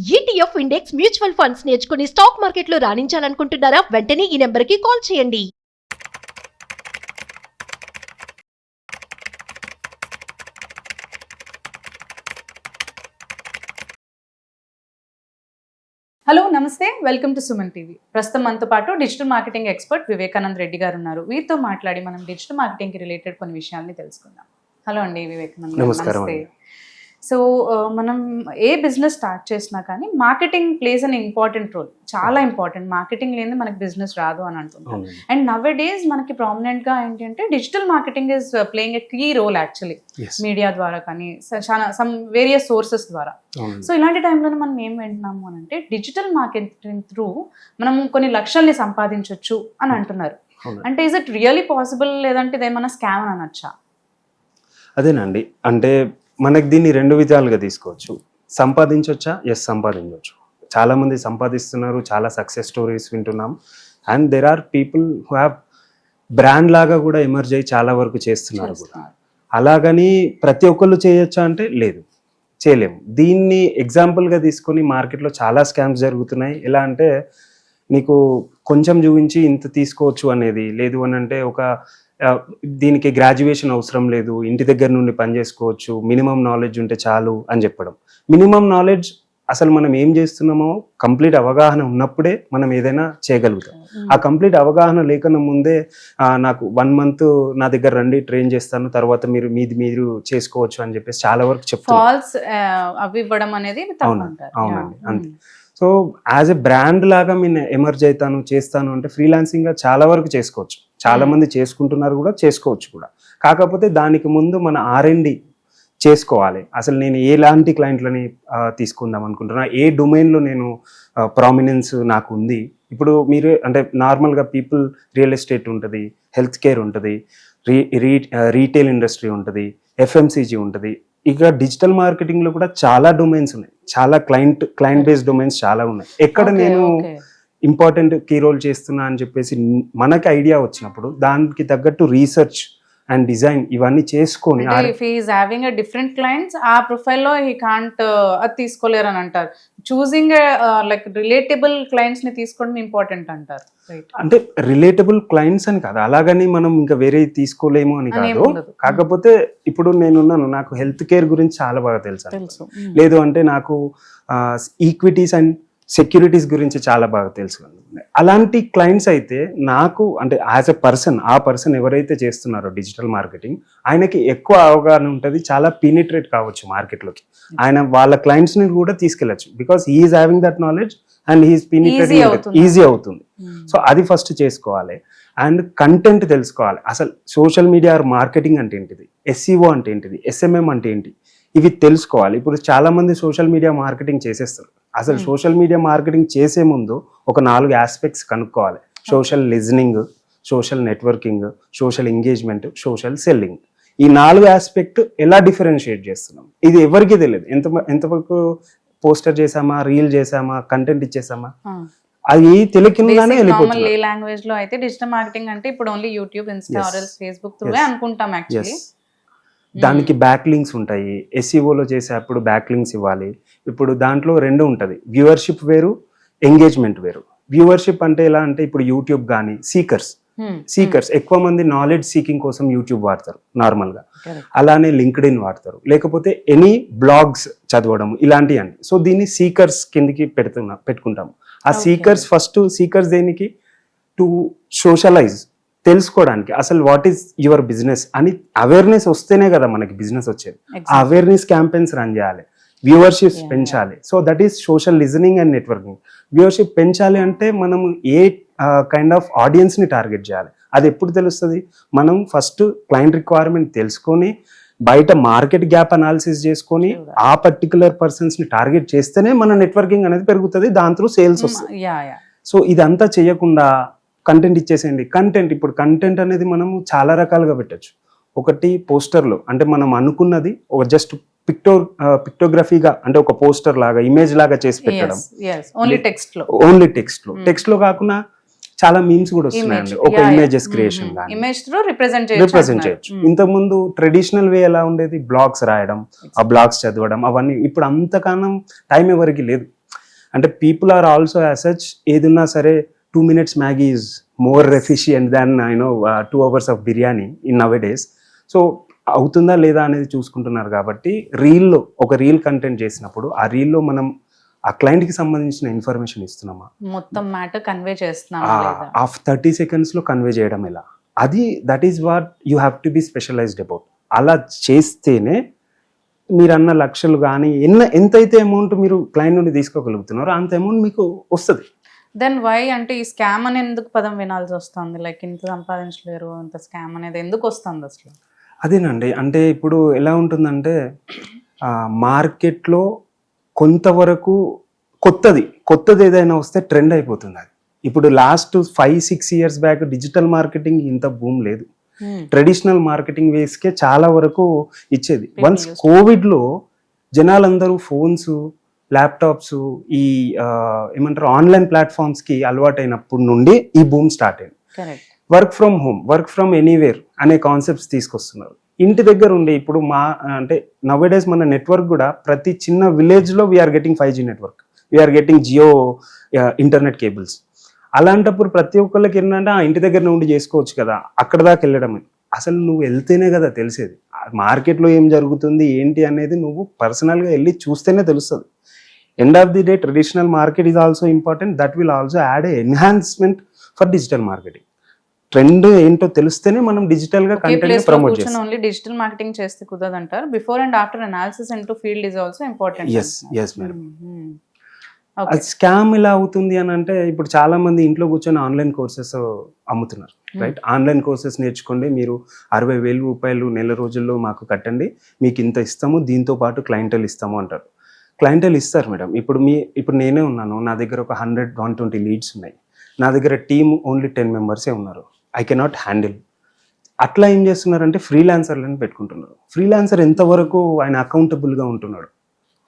ETF index mutual funds నేర్చుకుని stock మార్కెట్లో రాణించాలనుకుంటున్నారా? వెంటనే ఈ నెంబర్కి కాల్ చేయండి. హలో నమస్తే, వెల్కమ్ టు సుమన్ టీవీ. ప్రస్తుతం మనతో పాటు digital marketing expert Vivekanand Reddy గారు ఉన్నారు. వీరితో మాట్లాడి మనం డిజిటల్ మార్కెటింగ్కి రిలేటెడ్ కొన్ని విషయాల్ని తెలుసుకుందాం. హలో అండి వివేకానంద్. నమస్తే. సో మనం ఏ బిజినెస్ స్టార్ట్ చేసినా కానీ marketing plays an important role, చాలా ఇంపార్టెంట్. మార్కెటింగ్ లేని మనకి బిజినెస్ రాదు అని అంటున్నాం. అండ్ నవ్ డేస్ మనకి ప్రామినెంట్గా ఏంటంటే digital marketing is playing a key role actually, media ద్వారా కానీ సమ్ వేరియస్ సోర్సెస్ ద్వారా. సో ఇలాంటి టైంలోనే మనం ఏం వింటున్నాము అని అంటే డిజిటల్ మార్కెటింగ్ త్రూ మనం కొన్ని లక్షల్ని సంపాదించవచ్చు అని అంటున్నారు. అంటే ఈజ్ ఇట్ రియలీ పాసిబుల్, లేదంటే ఇదేమన్నా స్కామ్ అని అనొచ్చా? అదేనండి, అంటే మనకి దీన్ని రెండు విధాలుగా తీసుకోవచ్చు. సంపాదించవచ్చా? ఎస్, సంపాదించవచ్చు. చాలామంది సంపాదిస్తున్నారు, చాలా సక్సెస్ స్టోరీస్ వింటున్నాం. And there are people who have brand లాగా కూడా ఎమర్జ్ అయ్యి చాలా వరకు చేస్తున్నారు కూడా. అలాగని ప్రతి ఒక్కళ్ళు చేయొచ్చా అంటే లేదు, చేయలేము. దీన్ని ఎగ్జాంపుల్గా తీసుకొని మార్కెట్లో చాలా స్కామ్స్ జరుగుతున్నాయి. ఎలా అంటే నీకు కొంచెం చూపించి ఇంత తీసుకోవచ్చు అనేది లేదు అని అంటే దీనికి గ్రాడ్యుయేషన్ అవసరం లేదు, ఇంటి దగ్గర నుండి పని చేసుకోవచ్చు, మినిమం నాలెడ్జ్ ఉంటే చాలు అని చెప్పడం. మినిమం నాలెడ్జ్ అసలు మనం ఏం చేస్తున్నామో కంప్లీట్ అవగాహన ఉన్నప్పుడే మనం ఏదైనా చేయగలుగుతాం. ఆ కంప్లీట్ అవగాహన లేకుండా ముందే నాకు 1 month నా దగ్గర రండి, ట్రైన్ చేస్తాను, తర్వాత మీరు చేసుకోవచ్చు అని చెప్పేసి చాలా వరకు చెప్తాను. అవునండి, అంతే. సో యాజ్ ఎ బ్రాండ్ లాగా నేను ఎమర్జ్ అవుతాను, చేస్తాను అంటే ఫ్రీలాన్సింగ్గా చాలా వరకు చేసుకోవచ్చు. చాలా మంది చేసుకుంటున్నారు కూడా, చేసుకోవచ్చు కూడా. కాకపోతే దానికి ముందు మన R&D చేసుకోవాలి. అసలు నేను ఎలాంటి క్లయింట్లని తీసుకుందాం అనుకుంటున్నా, ఏ డొమైన్లో నేను ప్రామినెన్స్ నాకు ఉంది. ఇప్పుడు మీరు అంటే నార్మల్గా పీపుల్ రియల్ ఎస్టేట్ ఉంటుంది, హెల్త్ కేర్ ఉంటుంది, రీటైల్ ఇండస్ట్రీ ఉంటుంది, FMCG ఉంటుంది. ఇక డిజిటల్ మార్కెటింగ్లో కూడా చాలా డొమైన్స్ ఉన్నాయి, చాలా క్లయింట్ బేస్డ్ డొమైన్స్ చాలా ఉన్నాయి. ఎక్కడ నేను ఇంపార్టెంట్ కీ రోల్ చేస్తున్నా అని చెప్పేసి మనకి ఐడియా వచ్చినప్పుడు దానికి తగ్గట్టు రీసెర్చ్ అండ్ డిజైన్ ఇవన్నీ చేసుకొని డిఫరెంట్ క్లయింట్స్ ఆ ప్రొఫైల్లో హీ కాంట్ అది తీసుకోలేరు అని అంటారు. చూసింగ్ లైక్ రిలేటబుల్ క్లయింట్స్ ని తీసుకోవడం ఇంపార్టెంట్ అంటారు. అంటే రిలేటబుల్ క్లయింట్స్ అని కాదు, అలాగని మనం ఇంకా వేరే తీసుకోలేము అని కాదు. కాకపోతే ఇప్పుడు నేనున్నాను, నాకు హెల్త్ కేర్ గురించి చాలా బాగా తెలుసు, లేదు అంటే నాకు ఈక్విటీస్ అండ్ సెక్యూరిటీస్ గురించి చాలా బాగా తెలుసు. అలాంటి క్లయింట్స్ అయితే నాకు అంటే యాజ్ ఎ పర్సన్, ఆ పర్సన్ ఎవరైతే చేస్తున్నారో డిజిటల్ మార్కెటింగ్, ఆయనకి ఎక్కువ అవగాహన ఉంటుంది, చాలా పీనిట్రేట్ కావచ్చు మార్కెట్లోకి. ఆయన వాళ్ళ క్లయింట్స్ని కూడా తీసుకెళ్ళచ్చు, because he's having that knowledge and he's penetrating easy అవుతుంది. సో అది ఫస్ట్ చేసుకోవాలి. అండ్ కంటెంట్ తెలుసుకోవాలి. అసలు సోషల్ మీడియా మార్కెటింగ్ అంటే ఏంటిది, SEO అంటే ఏంటిది, SMM అంటే ఏంటి, ఇవి తెలుసుకోవాలి. ఇప్పుడు చాలా మంది సోషల్ మీడియా మార్కెటింగ్ చేసేస్తారు. అసలు సోషల్ మీడియా మార్కెటింగ్ చేసే ముందు ఒక 4 ఆస్పెక్ట్స్ కనుక్కోవాలి. Social listening, social networking, social engagement, social selling. ఈ 4 ఆస్పెక్ట్ ఎలా డిఫరెన్షియేట్ చేస్తున్నాం ఇది ఎవరికి తెలియదు. ఎంతవరకు పోస్టర్ చేసామా, రీల్ చేసామా, కంటెంట్ ఇచ్చేసామా, అది తెలియకుండానే వెళ్ళిపోతుంది. లాంగ్వేజ్ లో అయితే డిజిటల్ మార్కెటింగ్ అంటే ఇప్పుడు only YouTube, Insta, Facebook through అనుకుంటాం యాక్చువల్లీ. దానికి బ్యాక్ లింక్స్ ఉంటాయి. SEOలో చేసేటప్పుడు బ్యాక్ లింక్స్ ఇవ్వాలి. ఇప్పుడు దాంట్లో 2 ఉంటుంది, వ్యూవర్షిప్ వేరు, ఎంగేజ్మెంట్ వేరు. వ్యూవర్షిప్ అంటే ఎలా అంటే ఇప్పుడు యూట్యూబ్ కానీ సీకర్స్ ఎక్కువ మంది నాలెడ్జ్ సీకింగ్ కోసం యూట్యూబ్ వాడతారు నార్మల్గా, అలానే లింక్డ్ఇన్ వాడతారు, లేకపోతే ఎనీ బ్లాగ్స్ చదవడం ఇలాంటివి అండి. సో దీన్ని సీకర్స్ కిందికి పెట్టుకుంటాము. ఆ సీకర్స్ దేనికి, టు సోషలైజ్, తెలుసుకోవడానికి అసలు వాట్ ఈస్ యువర్ బిజినెస్ అని అవేర్నెస్ వస్తేనే కదా మనకి బిజినెస్ వచ్చేది. ఆ అవేర్నెస్ క్యాంపెయిన్స్ రన్ చేయాలి, వ్యూవర్షిప్ పెంచాలి. So that is social listening and networking. Viewership పెంచాలి అంటే మనం ఏ కైండ్ ఆఫ్ ఆడియన్స్ని టార్గెట్ చేయాలి, అది ఎప్పుడు తెలుస్తుంది? మనం ఫస్ట్ క్లయింట్ రిక్వైర్మెంట్ తెలుసుకొని, బయట మార్కెట్ గ్యాప్ అనాలిసిస్ చేసుకొని, ఆ పర్టికులర్ పర్సన్స్ని టార్గెట్ చేస్తేనే మన నెట్వర్కింగ్ అనేది పెరుగుతుంది, దాని త్రూ సేల్స్ వస్తుంది. సో ఇదంతా చేయకుండా కంటెంట్ ఇచ్చేసేయండి. ఇప్పుడు కంటెంట్ అనేది మనము చాలా రకాలుగా పెట్టచ్చు. ఒకటి పోస్టర్లో, అంటే మనం అనుకున్నది ఒక జస్ట్ పిక్టోగ్రఫీగా, అంటే ఒక పోస్టర్ లాగా, ఇమేజ్ లాగా చేసి పెట్టడం. ఓన్లీ టెక్స్ట్ లో కాకుండా చాలా మీమ్స్ కూడా వస్తున్నాయండి, ఒక ఇమేజెస్ క్రియేషన్ రిప్రజెంట్ చేయొచ్చు. ఇంతకుముందు ట్రెడిషనల్ వే ఎలా ఉండేది, బ్లాగ్స్ రాయడం, ఆ బ్లాగ్స్ చదవడం, అవన్నీ. ఇప్పుడు అంతకాలం టైం ఎవరికి లేదు. అంటే people are also as such, ఏదున్నా సరే 2 minutes Maggi is more efficient than 2 hours of biryani in nowadays. So అవుతుందా లేదా అనేది చూసుకుంటున్నారు కాబట్టి రీల్లో ఒక రీల్ కంటెంట్ చేసినప్పుడు ఆ రీల్లో మనం ఆ క్లయింట్కి సంబంధించిన ఇన్ఫర్మేషన్ ఇస్తున్నామా, మొత్తం మ్యాటర్ కన్వే చేస్తున్నామా లేదా? ఆఫ్ 30 secondsలో కన్వే చేయడం ఎలా, అది that is what you have to be specialised about. అలా చేస్తేనే మీరు అన్న లక్షలు కానీ ఎంతైతే అమౌంట్ మీరు క్లయింట్ నుండి తీసుకోగలుగుతున్నారో అంత అమౌంట్ మీకు వస్తుంది. దెన్ వై అంటే ఈ స్కామ్ అని ఎందుకు పదం వినాల్సి వస్తుంది? లైక్ ఇంత సంపాదించలేరు, ఇంత స్కామ్ అనేది ఎందుకు వస్తుంది అసలు? అదేనండి, అంటే ఇప్పుడు ఎలా ఉంటుందంటే మార్కెట్లో కొంతవరకు కొత్తది ఏదైనా వస్తే ట్రెండ్ అయిపోతుంది. అది ఇప్పుడు last 5-6 years back digital marketing ఇంత బూమ్ లేదు. ట్రెడిషనల్ మార్కెటింగ్ వేస్కే చాలా వరకు ఇచ్చేది. వన్స్ కోవిడ్లో జనాలందరూ ఫోన్స్, ల్యాప్టాప్స్, ఈ ఏమంటారు ఆన్లైన్ ప్లాట్ఫామ్స్కి అలవాటైనప్పటి నుండి ఈ బూమ్ స్టార్ట్ అయింది. Work from home, work from anywhere అనే కాన్సెప్ట్స్ తీసుకొస్తున్నారు. ఇంటి దగ్గర ఉండే ఇప్పుడు అంటే నవేడేస్ మన నెట్వర్క్ కూడా ప్రతి చిన్న విలేజ్లో we are getting 5G network, we are getting Jio internet cables. అలాంటప్పుడు ప్రతి ఒక్కళ్ళకి ఏంటంటే ఇంటి దగ్గర నుండి చేసుకోవచ్చు కదా, అక్కడ దాకా వెళ్ళడం. అసలు నువ్వు వెళ్తేనే కదా తెలిసేది మార్కెట్లో ఏం జరుగుతుంది ఏంటి అనేది. నువ్వు పర్సనల్గా వెళ్ళి చూస్తేనే తెలుస్తుంది. End of the day traditional market is also important, that will also add A enhancement for digital marketing. Trend ఏంటో తెలిస్తేనే మనం డిజిటల్ గా కంటెంట్ ప్రమోట్ చేస్తాం. ఓన్లీ డిజిటల్ మార్కెటింగ్ చేస్తే కుదరదు అంటారు. Before and after analysis into field is also important. yes madam. అది scam ఇలా అవుతుంది అని అంటే ఇప్పుడు చాలా మంది ఇంట్లో కూర్చొని ఆన్లైన్ కోర్సెస్ అమ్ముతున్నారు, రైట్? ఆన్లైన్ కోర్సెస్ నేర్చుకోండి, మీరు 60,000 రూపాయలు నెల రోజుల్లో మాకు కట్టండి, మీకు ఇంత ఇస్తాము, దీంతో పాటు క్లయింటెల్ ఇస్తాము అంటారు. క్లయింటెల్ ఇస్తారు మేడం. ఇప్పుడు నేనే ఉన్నాను, నా దగ్గర ఒక 100-120 లీడ్స్ ఉన్నాయి. నా దగ్గర టీమ్ ఓన్లీ 10 members ఉన్నారు. I cannot handle. అట్లా ఏం చేస్తున్నారంటే ఫ్రీలాన్సర్లను పెట్టుకుంటున్నారు. ఫ్రీలాన్సర్ ఎంతవరకు ఆయన అకౌంటబుల్గా ఉంటున్నాడు,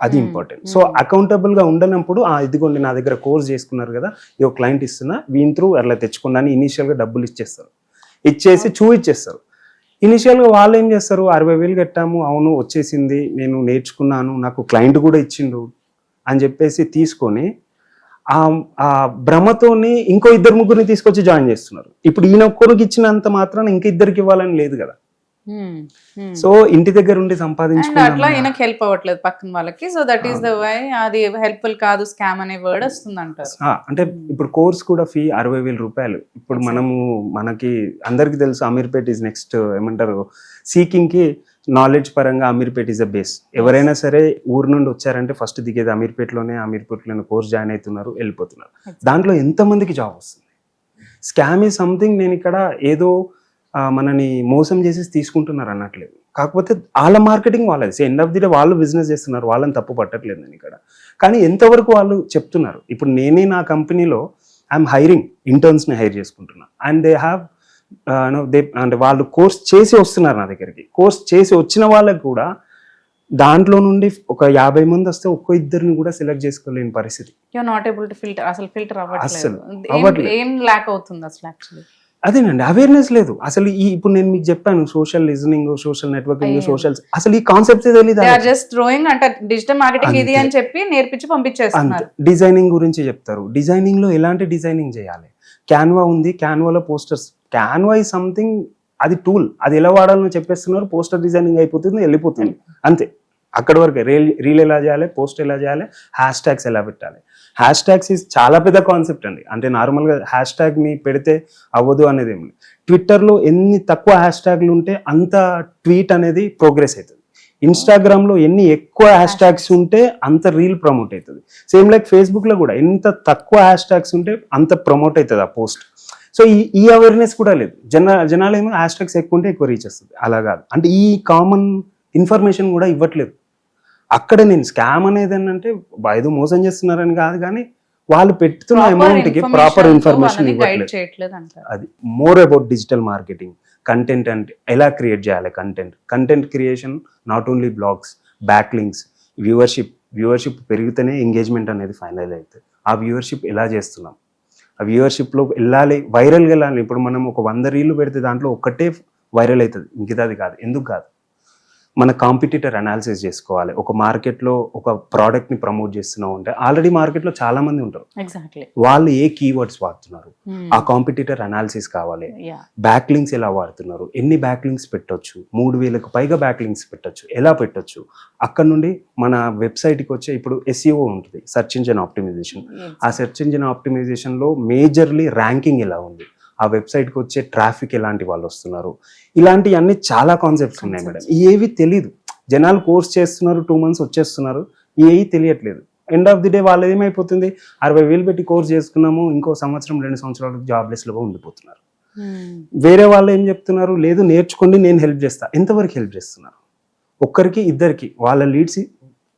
అది ఇంపార్టెంట్. సో అకౌంటబుల్గా ఉండనప్పుడు ఇదిగోండి నా దగ్గర కోర్స్ చేసుకున్నారు కదా, ఈ క్లయింట్ ఇస్తున్నా, వీని త్రూ అట్లా తెచ్చుకున్నాను, ఇనీషియల్గా డబ్బులు ఇచ్చేస్తారు, ఇచ్చేసి ఇచ్చేస్తారు. ఇనిషియల్గా వాళ్ళు ఏం చేస్తారు, 60,000 కట్టాము, అవును వచ్చేసింది, నేను నేర్చుకున్నాను, నాకు క్లయింట్ కూడా ఇచ్చిండు అని చెప్పేసి తీసుకొని ఆ భ్రమతోని ఇంకో 2-3 తీసుకొచ్చి జాయిన్ చేస్తున్నారు. ఇప్పుడు ఈయన ఒక్కరికి ఇచ్చినంత మాత్రాన ఇంకా 2 ఇవ్వాలని లేదు కదా. సో ఇంటి దగ్గర ఉండి సంపాదించుకుంటే అట్లా ఈయనకి హెల్ప్ అవ్వట్లేదు పక్కన వాళ్ళకి. So that is the why అది హెల్ప్ఫుల్ కాదు, స్కామ్ అనే వర్డ్ వస్తుంది అంటారు. అంటే ఇప్పుడు కోర్స్ కూడా ఫీ 60,000 రూపాయలు. ఇప్పుడు మనకి అందరికి తెలుసు అమీర్పేట్ ఈజ్ నెక్స్ట్, ఏమంటారు సీకింగ్ కి నాలెడ్జ్ పరంగా అమీర్పేట్ ఈజ్ అ బేస్. ఎవరైనా సరే ఊరు నుండి వచ్చారంటే ఫస్ట్ దిగేది అమీర్పేట్లోనే కోర్స్ జాయిన్ అవుతున్నారు, వెళ్ళిపోతున్నారు. దాంట్లో ఎంతమందికి జాబ్ వస్తుంది? స్కామ్ ఈజ్ సంథింగ్, నేను ఇక్కడ ఏదో మనని మోసం చేసి తీసుకుంటున్నారు అన్నట్లేదు. కాకపోతే వాళ్ళ మార్కెటింగ్ వాళ్ళది, ఎండ్ ఆఫ్ ది డే వాళ్ళు బిజినెస్ చేస్తున్నారు, వాళ్ళని తప్పు పట్టట్లేదు నేను ఇక్కడ. కానీ ఎంతవరకు వాళ్ళు చెప్తున్నారు. ఇప్పుడు నేనే నా కంపెనీలో ఐఎమ్ హైరింగ్ ఇంటర్న్స్ని హైర్ చేసుకుంటున్నా, అండ్ దే హ్యావ్ అంటే వాళ్ళు కోర్స్ చేసి వస్తున్నారు నా దగ్గరికి. కోర్స్ చేసి వచ్చిన వాళ్ళకి కూడా దాంట్లో నుండి ఒక 50 మంది వస్తే 1-2 కూడా సెలెక్ట్ చేసుకోలేని పరిస్థితి. ఫిల్టర్ అవ్వట్లేదు. ఏం ల్యాక్ అవుతుంది అసలు యాక్చువల్లీ? అదేనండి, అవేర్నెస్ లేదు అసలు. ఇప్పుడు నేను మీకు చెప్పాను social listening, social networking, social, అసలు ఈ కాన్సెప్ట్ తెలియదు. డిజిటల్ మార్కెటింగ్ ఇది అని చెప్పి నేర్పించి పంపించేస్తున్నారు. డిజైనింగ్ గురించి చెప్తారు, డిజైనింగ్ లో ఎలాంటి డిజైనింగ్ చేయాలి. క్యాన్వా ఉంది, క్యాన్వాలో పోస్టర్స్. క్యాన్వా ఈ సంథింగ్, అది టూల్, అది ఎలా వాడాలని చెప్పేస్తున్నారు. పోస్టర్ డిజైనింగ్ అయిపోతుంది, వెళ్ళిపోతుంది, అంతే. అక్కడి వరకే. రీల్ ఎలా చేయాలి, పోస్ట్ ఎలా చేయాలి, హ్యాష్ ట్యాగ్స్ ఎలా పెట్టాలి. హ్యాష్ ట్యాగ్స్ ఈజ్ చాలా పెద్ద కాన్సెప్ట్ అండి. అంటే నార్మల్గా హ్యాష్ ట్యాగ్ని పెడితే అవ్వదు అనేది ఏమి. ట్విట్టర్లో ఎన్ని తక్కువ హ్యాష్ ట్యాగ్లు ఉంటే అంత ట్వీట్ అనేది ప్రోగ్రెస్ అవుతుంది. ఇన్స్టాగ్రామ్లో ఎన్ని ఎక్కువ హ్యాష్ ట్యాగ్స్ ఉంటే అంత రీల్ ప్రమోట్ అవుతుంది. సేమ్ లైక్ ఫేస్బుక్లో కూడా ఎంత తక్కువ హ్యాష్ ట్యాగ్స్ ఉంటే అంత ప్రమోట్ అవుతుంది ఆ పోస్ట్. సో ఈ అవేర్నెస్ కూడా లేదు. జనాలు ఏమో హ్యాష్ ట్యాగ్స్ ఎక్కువ ఉంటే ఎక్కువ రీచ్ వస్తుంది. అలా కాదు. అంటే ఈ కామన్ ఇన్ఫర్మేషన్ కూడా ఇవ్వట్లేదు. అక్కడే నేను స్కామ్ అనేది ఏంటంటే ఏదో మోసం చేస్తున్నారని కాదు, కానీ వాళ్ళు పెడుతున్న అమౌంట్కి ప్రాపర్ ఇన్ఫర్మేషన్ ఇవ్వట్లేదు. అది more about digital marketing. Content అంటే ఎలా క్రియేట్ చేయాలి, content creation, not only blogs, back links, viewership పెరిగితేనే ఎంగేజ్మెంట్ అనేది ఫైనల్ అవుతుంది. ఆ వ్యూవర్షిప్ ఎలా చేస్తున్నాం, ఆ వ్యూవర్షిప్లో వెళ్ళాలి, వైరల్గా వెళ్ళాలి. ఇప్పుడు మనం ఒక 100 రీళ్లు పెడితే దాంట్లో ఒక్కటే వైరల్ అవుతుంది, ఇంకిది కాదు. ఎందుకు కాదు? మన కాంపిటీటర్ అనాలిసిస్ చేసుకోవాలి. ఒక మార్కెట్లో ఒక ప్రోడక్ట్ని ప్రమోట్ చేస్తున్నావు అంటే ఆల్రెడీ మార్కెట్లో చాలా మంది ఉంటారు, ఎగ్జాక్ట్లీ. వాళ్ళు ఏ కీవర్డ్స్ వాడుతున్నారు, ఆ కాంపిటీటర్ అనాలిసిస్ కావాలి. బ్యాక్ లింక్స్ ఎలా వాడుతున్నారు, ఎన్ని బ్యాక్ లింక్స్ పెట్టొచ్చు, 3000కు పైగా బ్యాక్ లింక్స్ పెట్టొచ్చు, ఎలా పెట్టొచ్చు. అక్కడ నుండి మన వెబ్సైట్కి వచ్చే ఇప్పుడు SEO ఉంటుంది, సెర్చ్ ఇంజిన్ ఆప్టిమైజేషన్. ఆ సెర్చ్ ఇంజిన్ ఆప్టిమైజేషన్లో మేజర్లీ ర్యాంకింగ్ ఎలా ఉంది, ఆ వెబ్సైట్కి వచ్చే ట్రాఫిక్ ఎలాంటి వాళ్ళు వస్తున్నారు, ఇలాంటివన్నీ చాలా కాన్సెప్ట్స్ ఉన్నాయి మేడం. ఏవి తెలీదు, జనాలు కోర్స్ చేస్తున్నారు, 2 months వచ్చేస్తున్నారు, ఏవి తెలియట్లేదు. ఎండ్ ఆఫ్ ది డే వాళ్ళది ఏమైపోతుంది, 60,000 పెట్టి కోర్స్ చేసుకున్నాము, ఇంకో సంవత్సరం 2 సంవత్సరాలకు జాబ్లెస్లో ఉండిపోతున్నారు. వేరే వాళ్ళు ఏం చెప్తున్నారు, లేదు నేర్చుకోండి నేను హెల్ప్ చేస్తా. ఎంతవరకు హెల్ప్ చేస్తున్నారు? ఒక్కరికి ఇద్దరికి వాళ్ళ లీడ్స్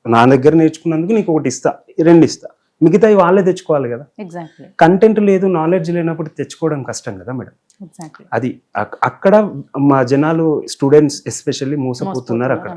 నా దగ్గర నేర్చుకున్నందుకు నీకు 1 ఇస్తా, 2 ఇస్తా, మిగతాయి వాళ్ళే తెచ్చుకోవాలి కదా. ఎగ్జాక్ట్లీ. కంటెంట్ లేదు, నాలెడ్జ్ లేనప్పుడు తెచ్చుకోవడం కష్టం కదా మేడం. ఎగ్జాక్ట్లీ. అది అక్కడ మా జనాలు స్టూడెంట్స్ ఎస్పెషల్లీ మోసపోతున్నారు అక్కడ.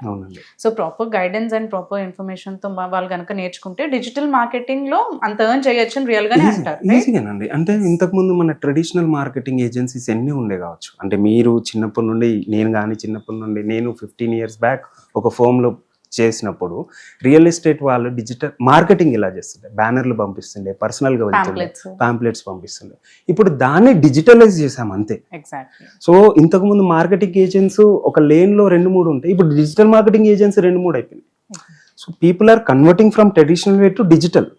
అవునండి. So proper guidance and proper information తో వాళ్ళు కనుక నేర్చుకుంటే డిజిటల్ మార్కెటింగ్ లో అంత ఎర్న్ చేయొచ్చు అని రియల్ గానే అంటారు. ఈజీగానండి. అంటే ఇంతకు ముందు మన ట్రెడిషనల్ మార్కెటింగ్ ఏజెన్సీస్ ఎన్ని ఉండే కావచ్చు. అంటే మీరు చిన్నప్పటి నుండి, నేను కానీ చిన్నప్పటి నుండి, నేను 15 years బ్యాక్ ఒక ఫోమ్లో చేసినప్పుడు రియల్ ఎస్టేట్ వాళ్ళు డిజిటల్ మార్కెటింగ్ ఇలా చేస్తుండే, బ్యానర్లు పంపిస్తుండే, పర్సనల్గా వెళ్తుండే, పాంప్లెట్స్ పంపిస్తుండే. ఇప్పుడు దాన్ని డిజిటలైజ్ చేసాం అంతే. ఎగ్జాక్ట్లీ. సో ఇంతకుముందు మార్కెటింగ్ ఏజెంట్స్ ఒక లేన్లో 2-3 ఉంటాయి, ఇప్పుడు డిజిటల్ మార్కెటింగ్ ఏజెన్సీ 2-3 అయిపోయింది. So people are converting from traditional way to digital.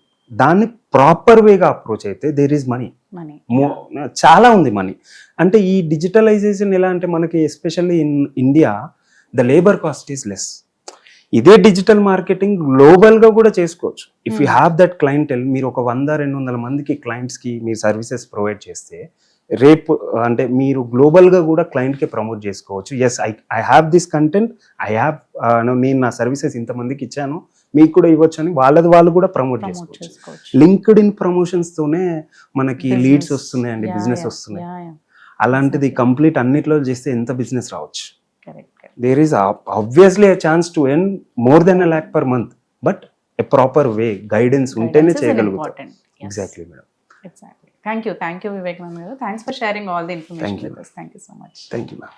దాన్ని ప్రాపర్ వేగా అప్రోచ్ అయితే దేర్ ఈజ్ మనీ, చాలా ఉంది మనీ. అంటే ఈ డిజిటలైజేషన్ ఎలా అంటే మనకి especially in India the labour cost is less. ఇదే డిజిటల్ మార్కెటింగ్ గ్లోబల్గా కూడా చేసుకోవచ్చు. If you have that clientele, మీరు ఒక 100-200 మందికి క్లయింట్స్కి మీరు సర్వీసెస్ ప్రొవైడ్ చేస్తే రేపు అంటే మీరు గ్లోబల్గా కూడా క్లయింట్కి ప్రమోట్ చేసుకోవచ్చు. Yes, I have this content, నేను నా సర్వీసెస్ ఇంతమందికి ఇచ్చాను, మీకు కూడా ఇవ్వచ్చు అని వాళ్ళు కూడా ప్రమోట్ చేసుకోవచ్చు. లింక్డ్ ఇన్ ప్రమోషన్స్తోనే మనకి లీడ్స్ వస్తున్నాయండి, బిజినెస్ వస్తున్నాయి. అలాంటిది కంప్లీట్ అన్నిట్లో చేస్తే ఎంత బిజినెస్ రావచ్చు. There is obviously a chance to earn more than 1 lakh per month, but a proper way, guidance untene cheyagalugutam. Exactly madam. Exactly. Thank you Vivekanand garu. Thanks for sharing all the information with us. Thank you so much. Thank you ma'am.